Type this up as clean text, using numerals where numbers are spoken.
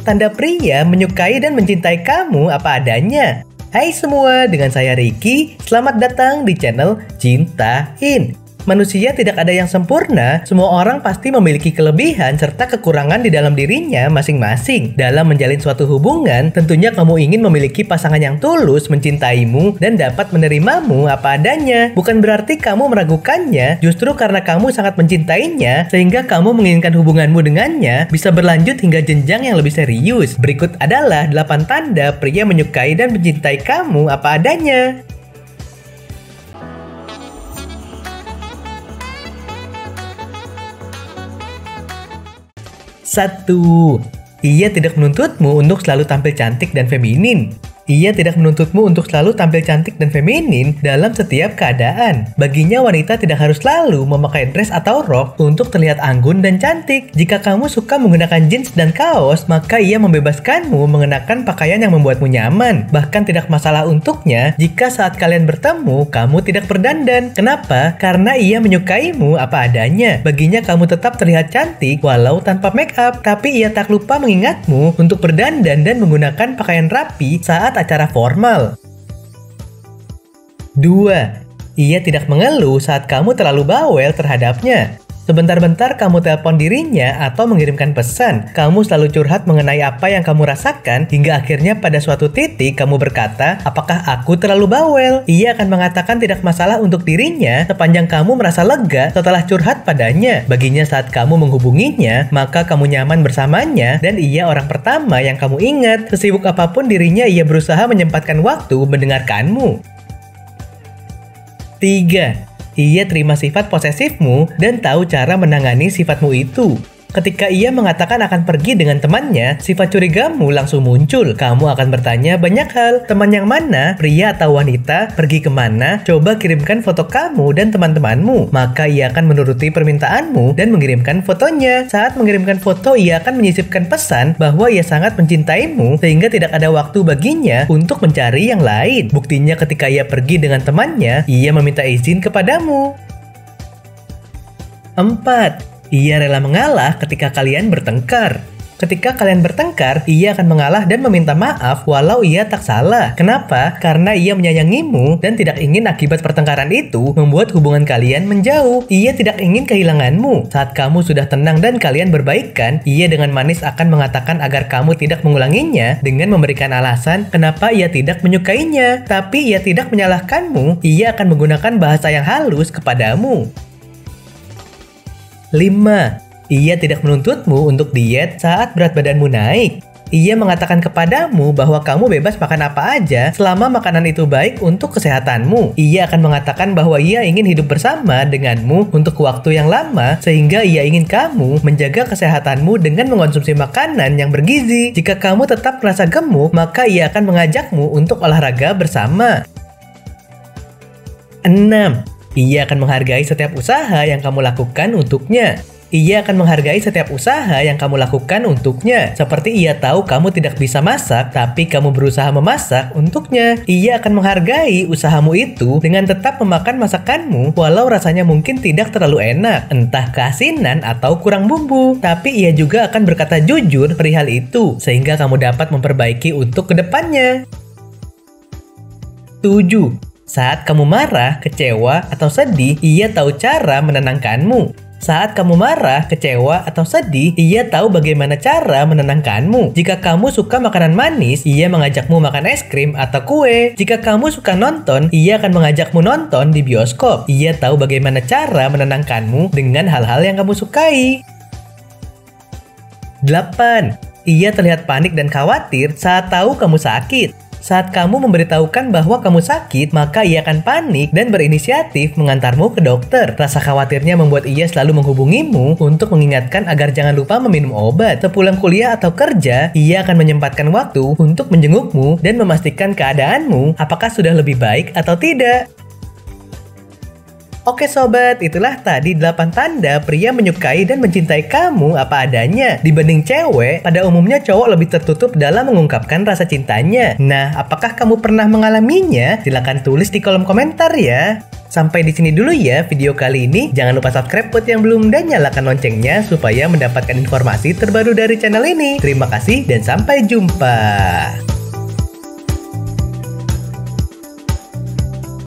Tanda pria menyukai dan mencintai kamu apa adanya. Hai semua, dengan saya Ricky. Selamat datang di channel Cintain. Manusia tidak ada yang sempurna, semua orang pasti memiliki kelebihan serta kekurangan di dalam dirinya masing-masing. Dalam menjalin suatu hubungan, tentunya kamu ingin memiliki pasangan yang tulus mencintaimu dan dapat menerimamu apa adanya. Bukan berarti kamu meragukannya, justru karena kamu sangat mencintainya, sehingga kamu menginginkan hubunganmu dengannya bisa berlanjut hingga jenjang yang lebih serius. Berikut adalah 8 tanda pria menyukai dan mencintai kamu apa adanya. 1. Ia tidak menuntutmu untuk selalu tampil cantik dan feminin. Ia tidak menuntutmu untuk selalu tampil cantik dan feminin dalam setiap keadaan. Baginya wanita tidak harus selalu memakai dress atau rok untuk terlihat anggun dan cantik. Jika kamu suka menggunakan jeans dan kaos, maka ia membebaskanmu mengenakan pakaian yang membuatmu nyaman. Bahkan tidak masalah untuknya jika saat kalian bertemu, kamu tidak berdandan. Kenapa? Karena ia menyukaimu apa adanya. Baginya kamu tetap terlihat cantik walau tanpa make up. Tapi ia tak lupa mengingatmu untuk berdandan dan menggunakan pakaian rapi saat acara formal. 2. Ia tidak mengeluh saat kamu terlalu bawel terhadapnya. Sebentar-bentar kamu telepon dirinya atau mengirimkan pesan. Kamu selalu curhat mengenai apa yang kamu rasakan hingga akhirnya pada suatu titik kamu berkata, "Apakah aku terlalu bawel?" Ia akan mengatakan tidak masalah untuk dirinya sepanjang kamu merasa lega setelah curhat padanya. Baginya saat kamu menghubunginya, maka kamu nyaman bersamanya dan ia orang pertama yang kamu ingat. Sesibuk apapun dirinya, ia berusaha menyempatkan waktu mendengarkanmu. 3. Ia terima sifat posesifmu dan tahu cara menangani sifatmu itu. Ketika ia mengatakan akan pergi dengan temannya, sifat curigamu langsung muncul. Kamu akan bertanya banyak hal. Teman yang mana? Pria atau wanita? Pergi kemana? Coba kirimkan foto kamu dan teman-temanmu. Maka ia akan menuruti permintaanmu dan mengirimkan fotonya. Saat mengirimkan foto, ia akan menyisipkan pesan bahwa ia sangat mencintaimu sehingga tidak ada waktu baginya untuk mencari yang lain. Buktinya ketika ia pergi dengan temannya, ia meminta izin kepadamu. 4. Ia rela mengalah ketika kalian bertengkar. Ketika kalian bertengkar, ia akan mengalah dan meminta maaf walau ia tak salah. Kenapa? Karena ia menyayangimu dan tidak ingin akibat pertengkaran itu membuat hubungan kalian menjauh. Ia tidak ingin kehilanganmu. Saat kamu sudah tenang dan kalian berbaikan, ia dengan manis akan mengatakan agar kamu tidak mengulanginya dengan memberikan alasan kenapa ia tidak menyukainya. Tapi ia tidak menyalahkanmu. Ia akan menggunakan bahasa yang halus kepadamu. 5. Ia tidak menuntutmu untuk diet saat berat badanmu naik. Ia mengatakan kepadamu bahwa kamu bebas makan apa aja selama makanan itu baik untuk kesehatanmu. Ia akan mengatakan bahwa ia ingin hidup bersama denganmu untuk waktu yang lama sehingga ia ingin kamu menjaga kesehatanmu dengan mengonsumsi makanan yang bergizi. Jika kamu tetap merasa gemuk, maka ia akan mengajakmu untuk olahraga bersama. 6. Ia akan menghargai setiap usaha yang kamu lakukan untuknya. Ia akan menghargai setiap usaha yang kamu lakukan untuknya. Seperti ia tahu kamu tidak bisa masak, tapi kamu berusaha memasak untuknya. Ia akan menghargai usahamu itu dengan tetap memakan masakanmu, walau rasanya mungkin tidak terlalu enak, entah keasinan atau kurang bumbu. Tapi ia juga akan berkata jujur perihal itu, sehingga kamu dapat memperbaiki untuk kedepannya. 7. Saat kamu marah, kecewa, atau sedih, ia tahu cara menenangkanmu. Saat kamu marah, kecewa, atau sedih, ia tahu bagaimana cara menenangkanmu. Jika kamu suka makanan manis, ia mengajakmu makan es krim atau kue. Jika kamu suka nonton, ia akan mengajakmu nonton di bioskop. Ia tahu bagaimana cara menenangkanmu dengan hal-hal yang kamu sukai. 8. Ia terlihat panik dan khawatir saat tahu kamu sakit. Saat kamu memberitahukan bahwa kamu sakit, maka ia akan panik dan berinisiatif mengantarmu ke dokter. Rasa khawatirnya membuat ia selalu menghubungimu untuk mengingatkan agar jangan lupa meminum obat. Sepulang kuliah atau kerja, ia akan menyempatkan waktu untuk menjengukmu dan memastikan keadaanmu apakah sudah lebih baik atau tidak. Oke sobat, itulah tadi 8 tanda pria menyukai dan mencintai kamu apa adanya. Dibanding cewek, pada umumnya cowok lebih tertutup dalam mengungkapkan rasa cintanya. Nah, apakah kamu pernah mengalaminya? Silahkan tulis di kolom komentar ya. Sampai di sini dulu ya video kali ini. Jangan lupa subscribe buat yang belum dan nyalakan loncengnya supaya mendapatkan informasi terbaru dari channel ini. Terima kasih dan sampai jumpa.